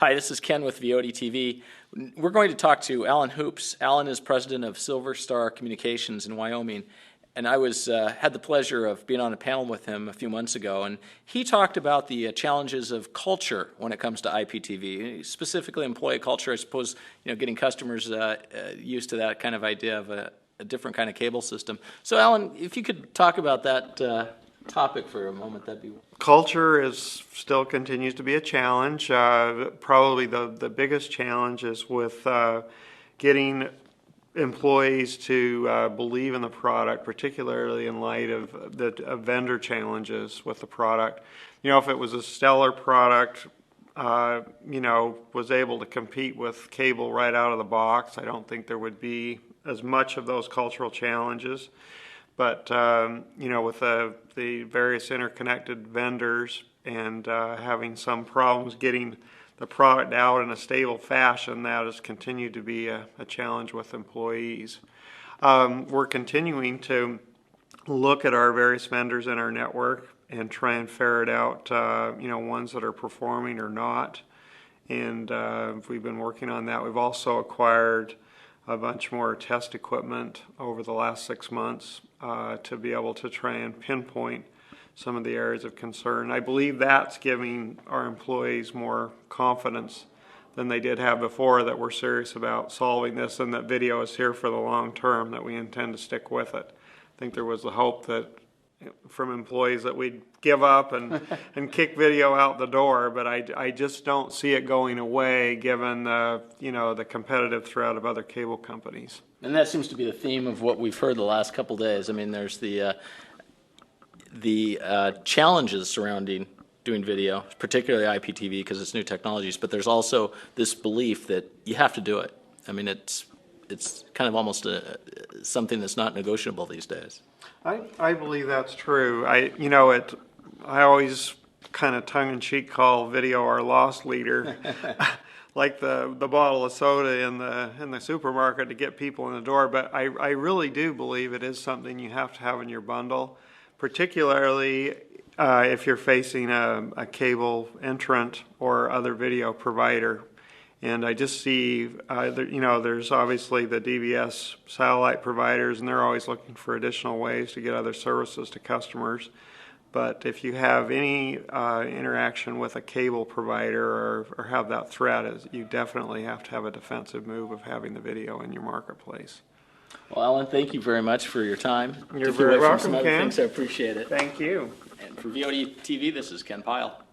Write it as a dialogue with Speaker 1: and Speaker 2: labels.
Speaker 1: Hi, this is Ken with IPTV. We're going to talk to Alan Hoops. Alan is president of Silverstar Communications in Wyoming, and I had the pleasure of being on a panel with him a few months ago, and he talked about the challenges of culture when it comes to IPTV, specifically employee culture. I suppose getting customers used to that kind of idea of a different kind of cable system. So, Alan, if you could talk about that topic for a moment, that'd be.
Speaker 2: Culture still continues to be a challenge. Probably the biggest challenge is with getting employees to believe in the product, particularly in light of the vendor challenges with the product. If it was a stellar product, was able to compete with cable right out of the box, I don't think there would be as much of those cultural challenges. But with the various interconnected vendors and having some problems getting the product out in a stable fashion, that has continued to be a challenge with employees. We're continuing to look at our various vendors in our network and try and ferret out, ones that are performing or not. And we've been working on that. We've also acquired a bunch more test equipment over the last 6 months to be able to try and pinpoint some of the areas of concern. I believe that's giving our employees more confidence than they did have before, that we're serious about solving this and that video is here for the long term, that we intend to stick with it. I think there was the hope that from employees that we'd give up and kick video out the door, but I just don't see it going away given the competitive threat of other cable companies.
Speaker 1: And that seems to be the theme of what we've heard the last couple days. I mean, there's the challenges surrounding doing video, particularly IPTV because it's new technologies, but there's also this belief that you have to do it. I mean, it's kind of almost something that's not negotiable these days.
Speaker 2: I believe that's true. I always kind of tongue-in-cheek call video our loss leader, like the bottle of soda in the supermarket to get people in the door. But I really do believe it is something you have to have in your bundle, particularly if you're facing a cable entrant or other video provider. And I just see, there's obviously the DVS satellite providers, and they're always looking for additional ways to get other services to customers. But if you have any interaction with a cable provider or have that threat, you definitely have to have a defensive move of having the video in your marketplace.
Speaker 1: Well, Alan, thank you very much for your time.
Speaker 2: You're very welcome, Ken.
Speaker 1: Things, I appreciate it.
Speaker 2: Thank you.
Speaker 1: And for IPTV, this is Ken Pyle.